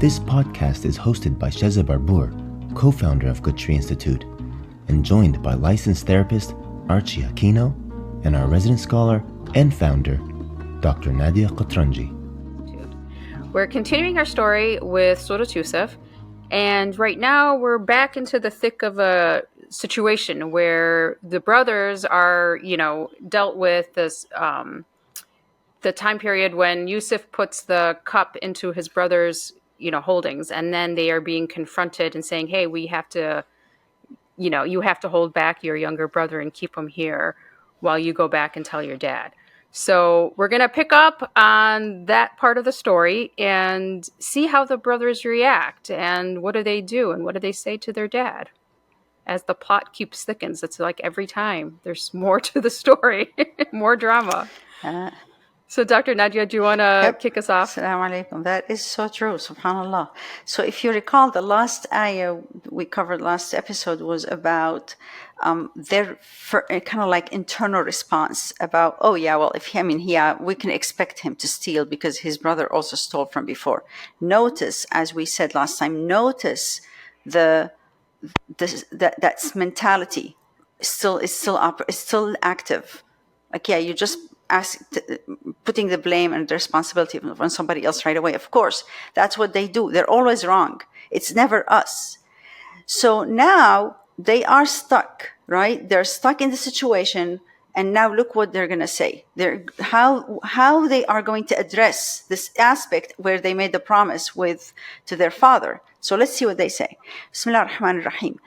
This podcast is hosted by Sheza Barbour, co-founder of Good Tree Institute, and joined by licensed therapist Archie Aquino and our resident scholar and founder, Dr. Nadia Qatranji. We're continuing our story with Surah Yusuf, and right now we're back into the thick of a situation where the brothers are, dealt with this, the time period when Yusuf puts the cup into his brother's, holdings, and then they are being confronted and saying, hey, we have to, you have to hold back your younger brother and keep him here while you go back and tell your dad. So we're going to pick up on that part of the story and see how the brothers react and what do they do and what do they say to their dad. As the plot keeps thickens, it's like every time there's more to the story, more drama. So Dr. Nadia, do you want to kick us off? Assalamu alaikum. That is so true, subhanAllah. So if you recall, the last ayah we covered last episode was about their kind of like internal response about, we can expect him to steal because his brother also stole from before. Notice, as we said last time, that mentality is still active. Like, you just putting the blame and the responsibility on somebody else right away. Of course, that's what they do. They're always wrong. It's never us. So now they are stuck, right? They're stuck in the situation. And now look what they're going to say. How they are going to address this aspect where they made the promise to their father. So let's see what they say. Bismillah ar-Rahman ar-Rahim.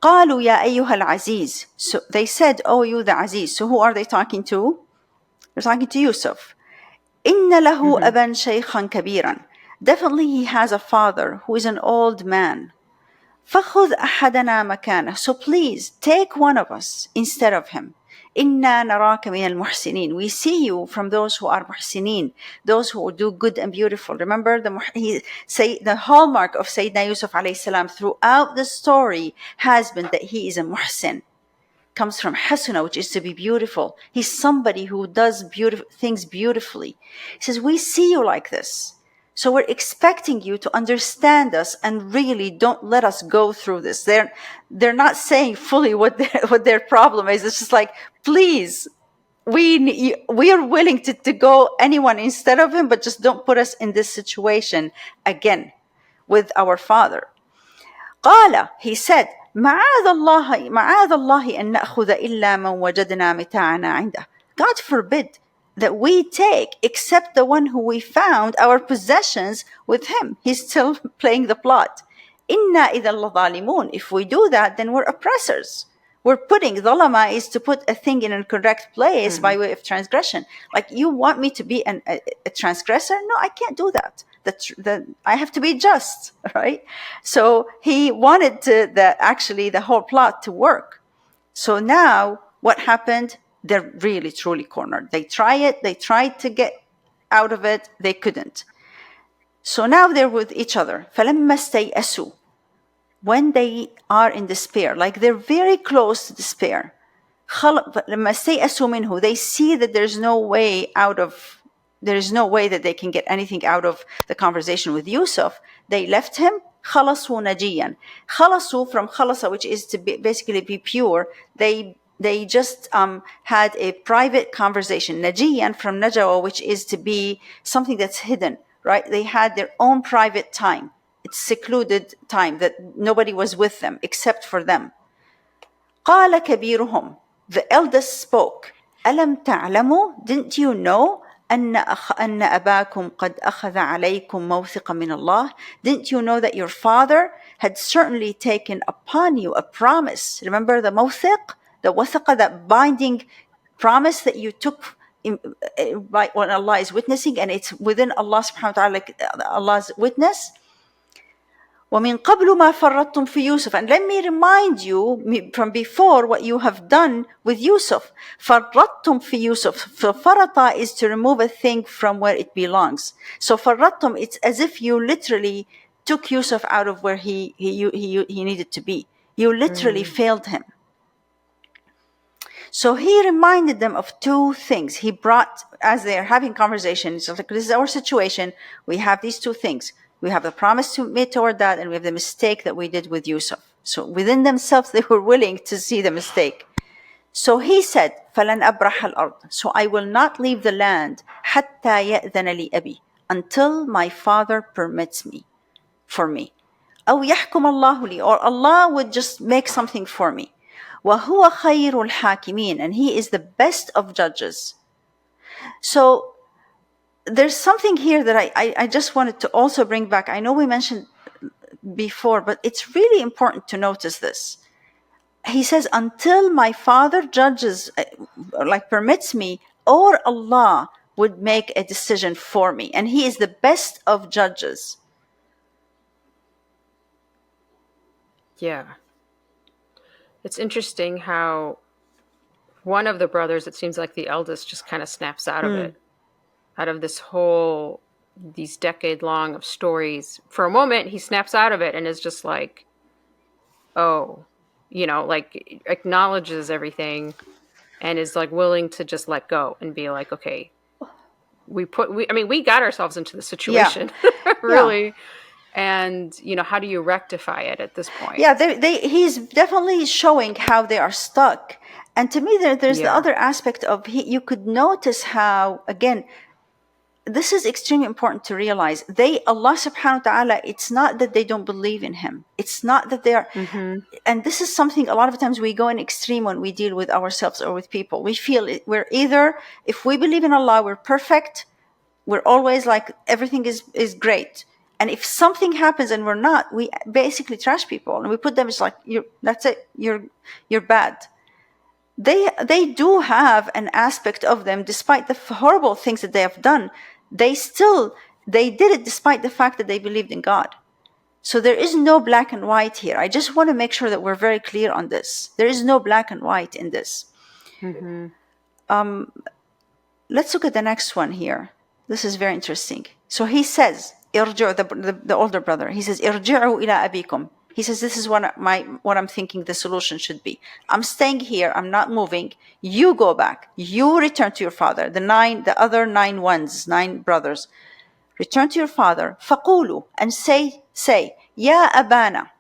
قالوا يا أيها العزيز. So they said, oh, you the Aziz. So who are they talking to? They're talking to Yusuf. إن له أبا شيخا كبيرا. Definitely he has a father who is an old man. فخذ أحدنا مكانه. So please take one of us instead of him. إنا نراك من المحسنين. We see you from those who are muhsinin, those who do good and beautiful. Remember the hallmark of Sayyidina Yusuf alayhi salam throughout the story has been that he is a muhsin. Comes from hasuna, which is to be beautiful. He's somebody who does things beautifully. He says, we see you like this. So we're expecting you to understand us and really don't let us go through this. They're not saying fully what their problem is. It's just like, please, we are willing to go anyone instead of him, but just don't put us in this situation again with our father. قال, he said, معاذ الله أن نأخذ إلا من وجدنا متاعنا عنده. God forbid that we take except the one who we found our possessions with him. He's still playing the plot. إنا إذا لظالمون. If we do that, then we're oppressors. We're putting, ظلمة is to put a thing in a correct place by way of transgression. Like, you want me to be a transgressor? No, I can't do that. I have to be just, right? So he wanted the whole plot to work. So now what happened? They're really, truly cornered. They tried to get out of it. They couldn't. So now they're with each other. فَلَمَّا اسْتَيْأَسُوا. When they are in despair, like they're very close to despair. لَمَّا اسْتَيْأَسُوا مِنْهُ. They see that there is no way that they can get anything out of the conversation with Yusuf. They left him. خَلَصُوا نَجِيًّا. خَلَصُوا from خَلَصَ, which is to basically be pure. They just had a private conversation. Najiyan from Najawa, which is to be something that's hidden, right? They had their own private time. It's secluded time that nobody was with them except for them. قال كبيرهم. The eldest spoke. ألم تعلموا? Didn't you know? أن أباكم قد أخذ عليكم موثقا من الله. Didn't you know that your father had certainly taken upon you a promise? Remember the موثق? The wathaqa, that binding promise that you took when Allah is witnessing, and it's within Allah subhanahu wa ta'ala, Allah's witness. وَمِن قَبْلُ مَا فَرَّطْتُمْ فِي يُوسُف. And let me remind you from before what you have done with Yusuf. فَرَّطْتُمْ فِي يُوسُف. So farata is to remove a thing from where it belongs. So فَرَّطْتُمْ, it's as if you literally took Yusuf out of where he needed to be. You literally failed him. So he reminded them of two things. He brought, as they're having conversations, like, this is our situation. We have these two things. We have the promise to made toward that, and we have the mistake that we did with Yusuf. So within themselves, they were willing to see the mistake. So he said, فَلَنْ أَبْرَحَ الْأَرْض. So I will not leave the land حَتَّى يَأْذَنَ لِي أَبِي, until my father permits me, for me. أو يحكم الله لي, or Allah would just make something for me. وهو خير الحاكمين, and he is the best of judges. So there's something here that I just wanted to also bring back. I know we mentioned before, but it's really important to notice this. He says, until my father judges, permits me, or Allah would make a decision for me. And he is the best of judges. Yeah. It's interesting how one of the brothers, it seems like the eldest, just kind of snaps out of it. Out of this whole, these decade long of stories. For a moment, he snaps out of it and is just like, oh, like acknowledges everything and is like willing to just let go and be like, okay, we got ourselves into the situation, really. Yeah. And, how do you rectify it at this point? Yeah, he's definitely showing how they are stuck. And to me, there's the other aspect of, you could notice how, again, this is extremely important to realize. Allah subhanahu wa ta'ala, it's not that they don't believe in him. It's not that they are, and this is something a lot of times we go in extreme when we deal with ourselves or with people. We feel we're either, if we believe in Allah, we're perfect. We're always like, everything is great. And if something happens and we're not, we basically trash people and we put them, it's like, that's it, you're bad. They do have an aspect of them, despite the horrible things that they have done. They did it despite the fact that they believed in God. So there is no black and white here. I just want to make sure that we're very clear on this. There is no black and white in this. Let's look at the next one here. This is very interesting. So he says, the older brother, he says, irji'u ila abikum. He says, this is what I'm thinking the solution should be. I'm staying here. I'm not moving. You go back. You return to your father. The other 9 brothers. Return to your father. فَقُولُوا, and say, Ya abana,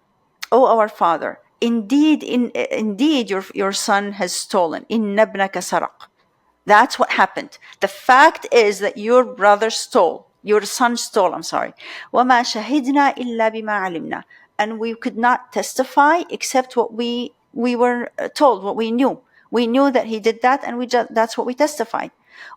O our father, indeed your son has stolen. Inna ibnaka saraq. That's what happened. The fact is that your son stole, I'm sorry. وَمَا شَهِدْنَا إِلَّا بِمَا عَلِمْنَا. And we could not testify except what we were told, what we knew. We knew that he did that, and that's what we testified.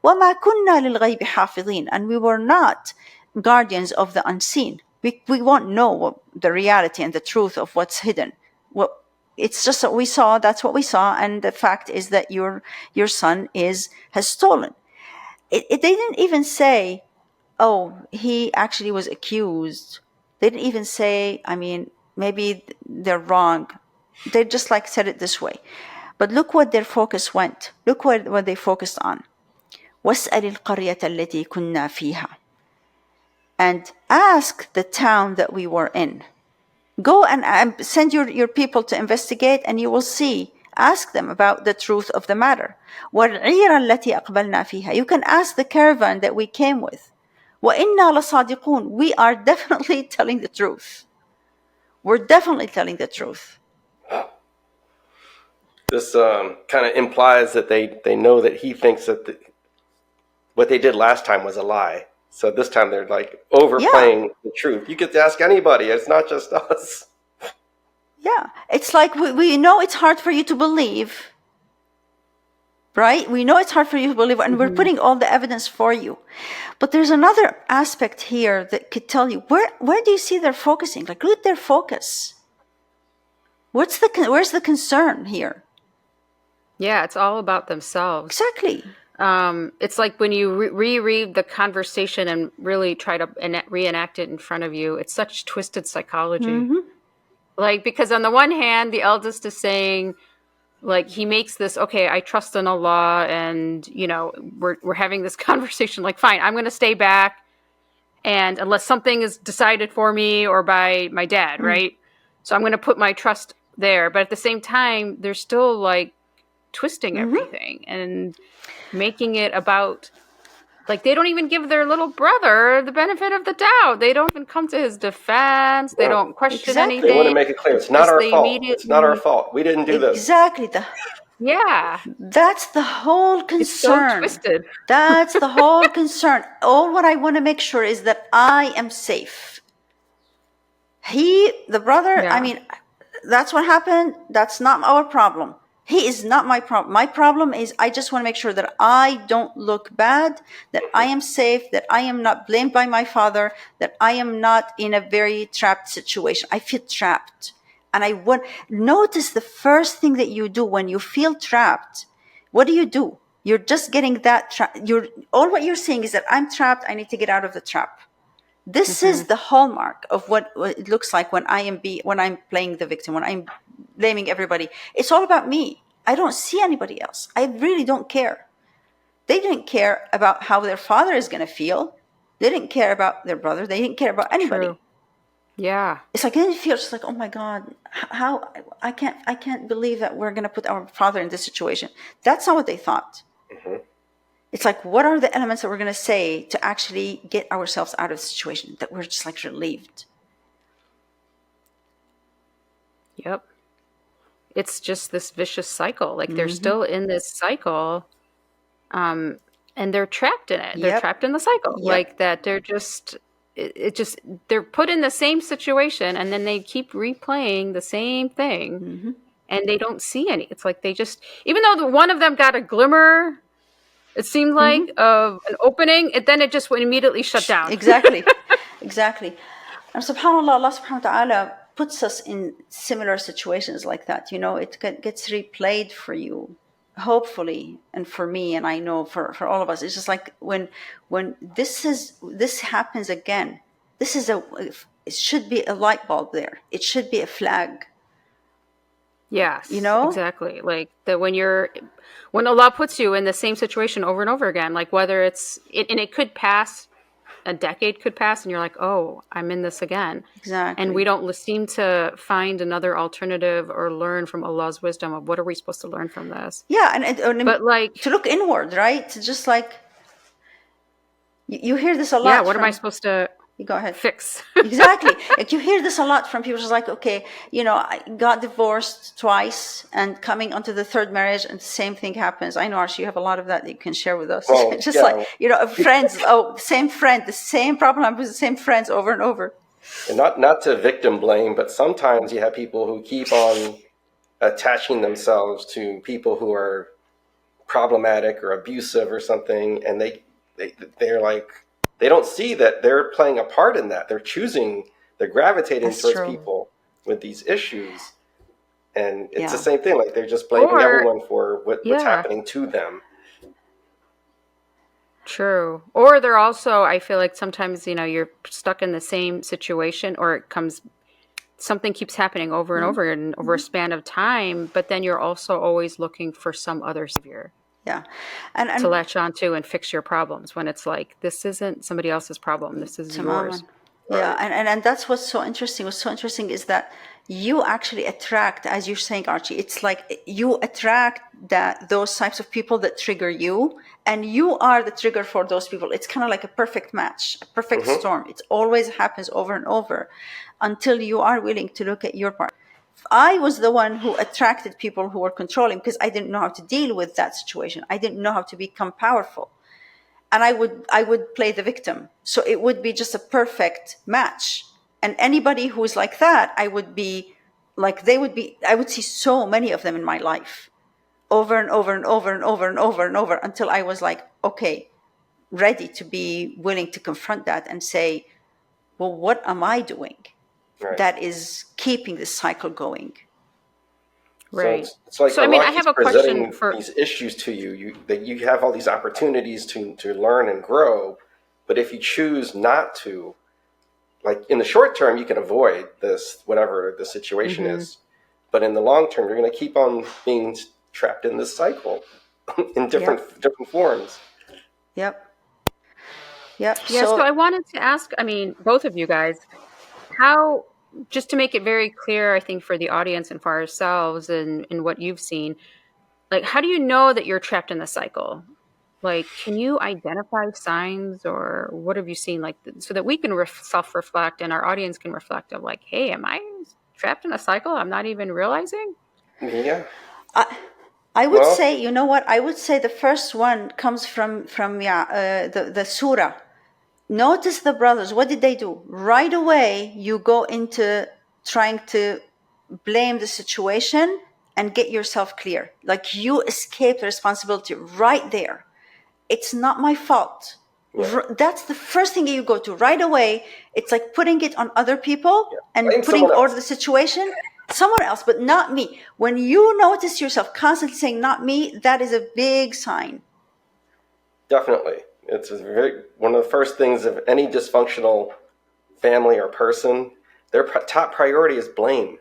وَمَا كُنَّا لِلْغَيْبِ حَافِظِينَ. And we were not guardians of the unseen. We won't know the reality and the truth of what's hidden. It's just what we saw. That's what we saw, and the fact is that your son has stolen. They didn't even say, oh, he actually was accused. They didn't even say, maybe they're wrong. They just said it this way. But look what their focus went. Look what they focused on. وَاسْأَلِ الْقَرْيَةَ الَّتِي كُنَّا فِيهَا. And ask the town that we were in. Go and send your people to investigate, and you will see. Ask them about the truth of the matter. وَالْعِيرَ الَّتِي أَقْبَلْنَا فِيهَا. You can ask the caravan that we came with. وَإِنَّا لَصَادِقُونَ. We are definitely telling the truth. We're definitely telling the truth. This kind of implies that they know that he thinks that what they did last time was a lie. So this time they're overplaying the truth. You get to ask anybody. It's not just us. Yeah. It's like we know it's hard for you to believe. Right? We know it's hard for you to believe, and we're putting all the evidence for you. But there's another aspect here that could tell you, where do you see they're focusing? Look at their focus. Where's the concern here? Yeah, it's all about themselves. Exactly. It's like when you reread the conversation and really try to reenact it in front of you, it's such twisted psychology. Because on the one hand, the eldest is saying, he makes this, okay, I trust in Allah, and, we're having this conversation, fine, I'm going to stay back, and unless something is decided for me or by my dad, right? So I'm going to put my trust there. But at the same time, they're still, twisting everything and making it about Like, they don't even give their little brother the benefit of the doubt. They don't even come to his defense. They don't question Exactly. They want to anything. make it clear. It's It's not just our they fault. It's not our immediately, fault. We didn't do this. Exactly. yeah, That's the whole it's so concern. twisted. That's the whole concern. All what I want to make sure is that I am safe. The brother, Yeah. I mean, that's what happened. That's not our problem. He is not my problem. My problem is I just want to make sure that I don't look bad, that I am safe, that I am not blamed by my father, that I am not in a very trapped situation. I feel trapped. And I want, notice the first thing that you do when you feel trapped. What do? You're just getting that trap. All what you're saying is that I'm trapped. I need to get out of the trap. This is the hallmark of what it looks like when I'm playing the victim, when I'm blaming everybody. It's all about me. I don't see anybody else. I really don't care. They didn't care about how their father is going to feel. They didn't care about their brother. They didn't care about anybody. True. Yeah. It's like, it feels just like, oh my God, how I can't believe that we're going to put our father in this situation. That's not what they thought. It's like, what are the elements that we're going to say to actually get ourselves out of the situation that we're just like relieved? Yep. It's just this vicious cycle. Like, they're still in this cycle, and they're trapped in it. They're trapped in the cycle. Like that. They're just, they're put in the same situation, and then they keep replaying the same thing, and they don't see any. It's like they just, even though one of them got a glimmer, it seemed like, of an opening, then it just went immediately shut down. Exactly. And subhanAllah, Allah subhanahu wa ta'ala puts us in similar situations like that. You know, it gets replayed for you, hopefully, and for me, and I know for all of us. It's just like when this happens again, it should be a light bulb there. It should be a flag. Yes, you know, exactly. Like that when Allah puts you in the same situation over and over again, like whether and it could pass, a decade could pass, and you're like, oh, I'm in this again. Exactly. And we don't seem to find another alternative or learn from Allah's wisdom of what are we supposed to learn from this. Yeah, and but like to look inward, right? To just like you hear this a lot. Yeah, what am I supposed to? Go ahead. Fix. Exactly. Like you hear this a lot from people. It's like, okay, you know, I got divorced twice and coming onto the third marriage and the same thing happens. I know, Archie, you have a lot of that you can share with us. Well, just like, you know, friends, same friend, the same problem with the same friends over and over. And not to victim blame, but sometimes you have people who keep on attaching themselves to people who are problematic or abusive or something, and they're like, they don't see that they're playing a part in that. They're gravitating towards people with these issues. And it's the same thing. Like they're just blaming everyone for what's happening to them. True. Or they're also, I feel like sometimes, you know, you're stuck in the same situation, or something keeps happening over and over and over a span of time, but then you're also always looking for some other savior. Yeah. And to latch onto and fix your problems, when it's like, this isn't somebody else's problem, this is yours. Yeah. And that's what's so interesting. What's so interesting is that you actually attract, as you're saying, Archie, it's like you attract those types of people that trigger you, and you are the trigger for those people. It's kind of like a perfect match, a perfect storm. It always happens over and over until you are willing to look at your part. I was the one who attracted people who were controlling because I didn't know how to deal with that situation. I didn't know how to become powerful. And I would play the victim. So it would be just a perfect match. And anybody who is like that, I would see so many of them in my life over and over and over and over and over and over until I was like, okay, ready to be willing to confront that and say, well, what am I doing that is keeping this cycle going? Right. So it's like, so I mean, I have a question for these issues to you. That you have all these opportunities to learn and grow, but if you choose not to, like in the short term, you can avoid this, whatever the situation is, but in the long term, you're going to keep on being trapped in this cycle in different forms. Yep. Yeah. So I wanted to ask, I mean, both of you guys, how, just to make it very clear, I think for the audience and for ourselves and what you've seen, like, how do you know that you're trapped in the cycle? Like, can you identify signs, or what have you seen, like, so that we can self-reflect and our audience can reflect of like, hey, am I trapped in a cycle I'm not even realizing? Yeah. I would Well, say, you know what? I would say the first one comes from the surah. Notice the brothers. What did they do? Right away, you go into trying to blame the situation and get yourself clear. Like you escape the responsibility right there. It's not my fault. yeah. That's the first thing you go to right away. It's like putting it on other people Yeah. and Blame putting someone over else. the situation, someone else, but not me. When you notice yourself constantly saying not me, that is a big sign. Definitely. It's one of the first things of any dysfunctional family or person. Their top priority is blame.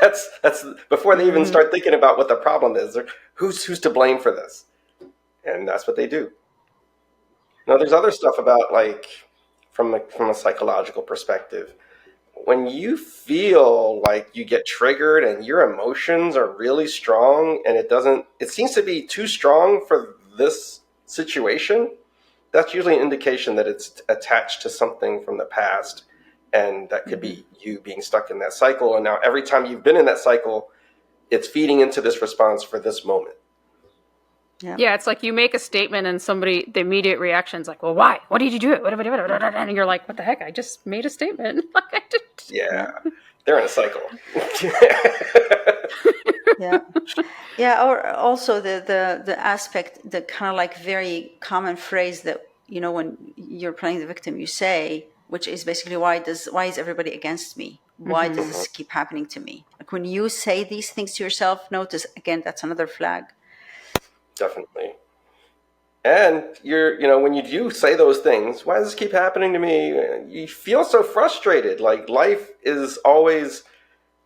That's before they even start thinking about what the problem is. Who's to blame for this? And that's what they do. Now, there's other stuff about like from a psychological perspective. When you feel like you get triggered and your emotions are really strong and it seems to be too strong for this situation, that's usually an indication that it's attached to something from the past, and that could be you being stuck in that cycle. And now every time you've been in that cycle, it's feeding into this response for this moment. Yeah, it's like you make a statement and the immediate reaction is like, well, why? What did you do? And you're like, what the heck? I just made a statement. Like, I didn't. Yeah, they're in a cycle. Yeah. Yeah, or also the aspect, the kind of like very common phrase that, you know, when you're playing the victim, you say, which is basically, why is everybody against me? Why does this keep happening to me? Like when you say these things to yourself, notice again, that's another flag. Definitely. And when you do say those things, why does this keep happening to me? You feel so frustrated. Like life is always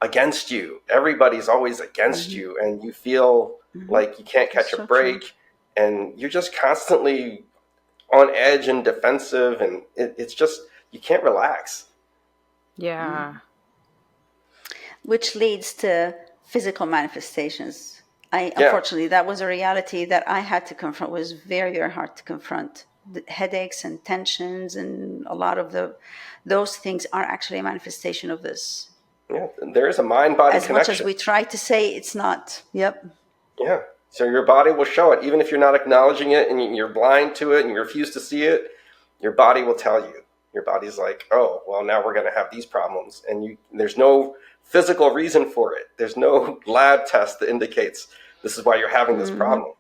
against you. Everybody's always against you. And you feel like you can't catch a break. True. And you're just constantly on edge and defensive. And it's just, you can't relax. Yeah. Which leads to physical manifestations. Unfortunately, that was a reality that I had to confront. It was very, very hard to confront. The headaches and tensions and a lot of those things are actually a manifestation of this. Yeah, there is a mind-body As connection. much as we try to say it's not. Yep. Yeah. So your body will show it. Even if you're not acknowledging it and you're blind to it and you refuse to see it, your body will tell you. Your body's like, oh, well, now we're going to have these problems. And there's no physical reason for it. There's no lab test that indicates this is why you're having this problem.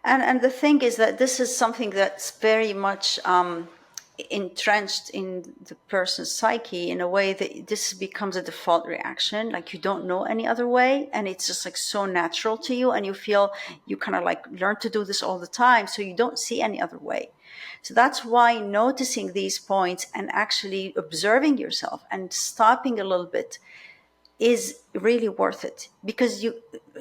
And the thing is that this is something that's very much entrenched in the person's psyche in a way that this becomes a default reaction. Like you don't know any other way. And it's just like so natural to you. And you feel you kind of like learn to do this all the time. So you don't see any other way. So that's why noticing these points and actually observing yourself and stopping a little bit is really worth it, because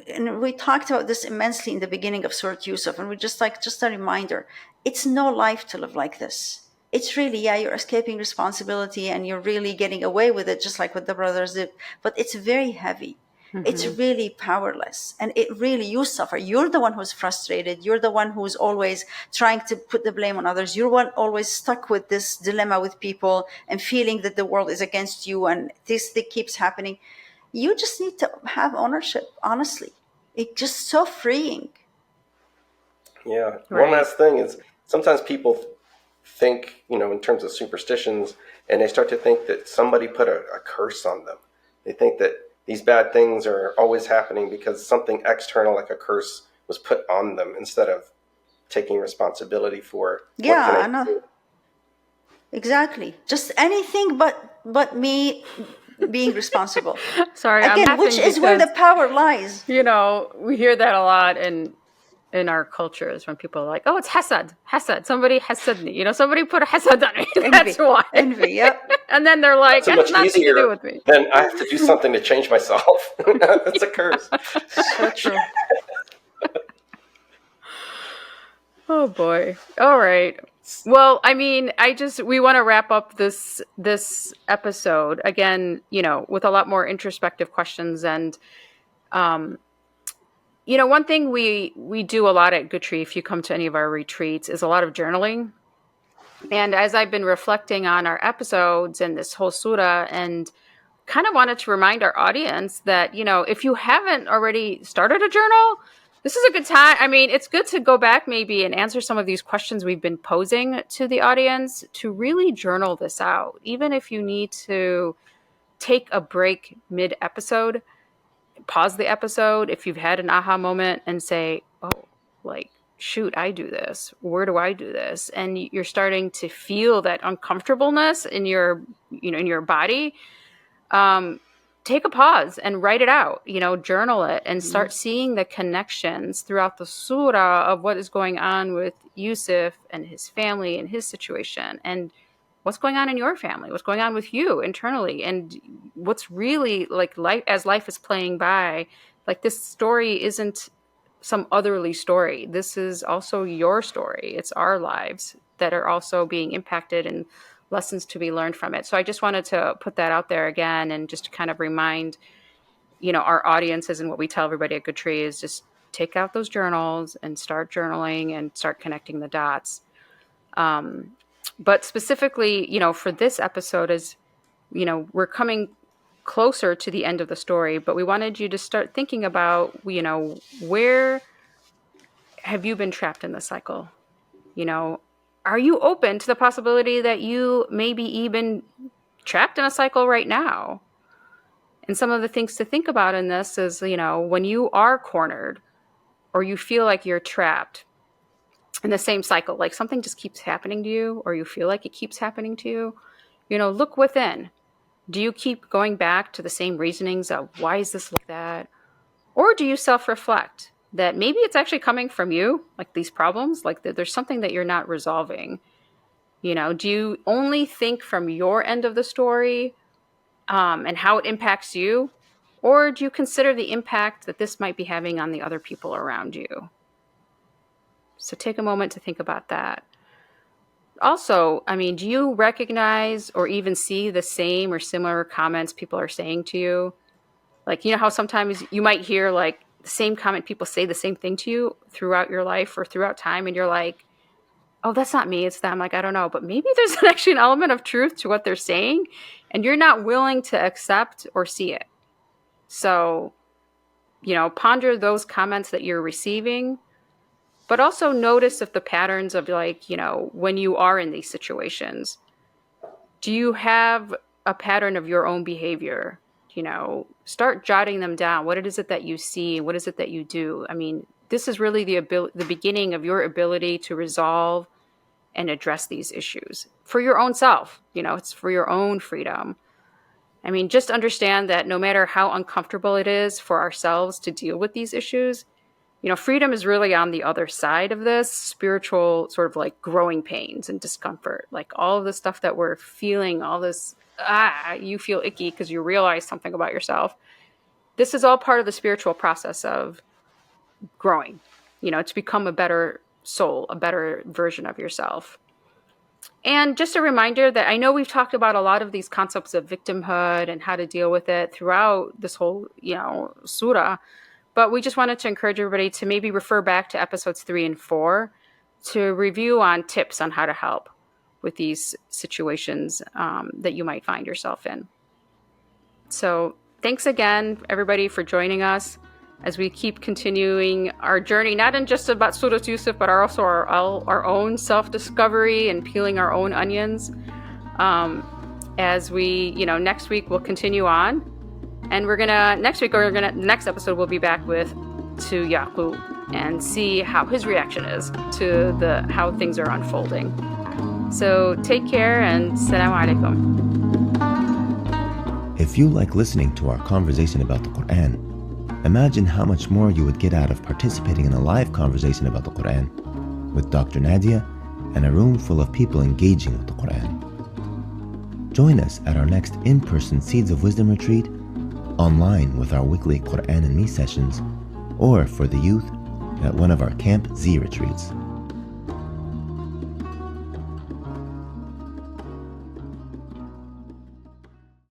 and we talked about this immensely in the beginning of Surah Yusuf, and we just a reminder, it's no life to live like this. It's really, you're escaping responsibility and you're really getting away with it, just like what the brothers did, but it's very heavy. It's really powerless, and you suffer. You're the one who's frustrated. You're the one who's always trying to put the blame on others. You're one always stuck with this dilemma with people and feeling that the world is against you and this thing keeps happening. You just need to have ownership, honestly. It's just so freeing. Yeah. Right. One last thing is sometimes people think, in terms of superstitions, and they start to think that somebody put a curse on them. They think that these bad things are always happening because something external, like a curse, was put on them, instead of taking responsibility for what can I do. Exactly. Just anything but me being responsible. Sorry, I'm Again, laughing which is where the power lies. we hear that a lot in our cultures when people are like, oh, it's hasad. Somebody hasadni. Somebody put a hasad on me. That's why. Envy, yep. And then they're like, So that's much nothing easier to do with me. than I have to do something to change myself. It's a curse. So true. Oh boy. All right. Well, I mean, we want to wrap up this episode again, with a lot more introspective questions, and One thing we do a lot at Good Tree, if you come to any of our retreats, is a lot of journaling. And as I've been reflecting on our episodes and this whole surah, and kind of wanted to remind our audience that, if you haven't already started a journal, this is a good time. I mean, it's good to go back maybe and answer some of these questions we've been posing to the audience, to really journal this out. Even if you need to take a break mid-episode, pause the episode if you've had an aha moment and say, oh, like, shoot, I do this. Where do I do this? And you're starting to feel that uncomfortableness in your, in your body. Take a pause and write it out, journal it, and start seeing the connections throughout the surah of what is going on with Yusuf and his family and his situation, and what's going on in your family, what's going on with you internally, and what's really like life as life is playing by. Like, this story isn't some otherly story. This is also your story. It's our lives that are also being impacted, and lessons to be learned from it. So I just wanted to put that out there again, and just to kind of remind, our audiences, and what we tell everybody at Good Tree is just take out those journals and start journaling and start connecting the dots. But specifically, for this episode is, we're coming closer to the end of the story, but we wanted you to start thinking about, where have you been trapped in the cycle? Are you open to the possibility that you may be even trapped in a cycle right now? And some of the things to think about in this is, when you are cornered, or you feel like you're trapped in the same cycle, like something just keeps happening to you, or you feel like it keeps happening to you, look within. Do you keep going back to the same reasonings of why is this like that? Or do you self-reflect that maybe it's actually coming from you, like these problems, like there's something that you're not resolving? Do you only think from your end of the story, and how it impacts you? Or do you consider the impact that this might be having on the other people around you? So take a moment to think about that. Also, do you recognize or even see the same or similar comments people are saying to you? Like, how sometimes you might hear like the same comment, people say the same thing to you throughout your life or throughout time, and you're like, oh, that's not me, it's them. Like, I don't know, but maybe there's actually an element of truth to what they're saying, and you're not willing to accept or see it. So, ponder those comments that you're receiving, but also notice if the patterns of, like, when you are in these situations, do you have a pattern of your own behavior? Start jotting them down. What is it that you see? What is it that you do? This is really the beginning of your ability to resolve and address these issues for your own self. It's for your own freedom. Just understand that no matter how uncomfortable it is for ourselves to deal with these issues, freedom is really on the other side of this spiritual sort of like growing pains and discomfort. Like all of the stuff that we're feeling, all this, you feel icky because you realize something about yourself. This is all part of the spiritual process of growing, to become a better soul, a better version of yourself. And just a reminder that I know we've talked about a lot of these concepts of victimhood and how to deal with it throughout this whole, surah. But we just wanted to encourage everybody to maybe refer back to episodes 3 and 4 to review on tips on how to help with these situations that you might find yourself in. So thanks again, everybody, for joining us as we keep continuing our journey, not in just about Surah Yusuf, but also our own self-discovery and peeling our own onions. As we, next week we'll continue on. And next episode we'll be back to Yaqub and see how his reaction is to how things are unfolding. So take care and Assalamu alaikum. If you like listening to our conversation about the Quran, imagine how much more you would get out of participating in a live conversation about the Quran with Dr. Nadia and a room full of people engaging with the Quran. Join us at our next in-person Seeds of Wisdom retreat, online with our weekly Quran and Me sessions, or for the youth at one of our Camp Z retreats.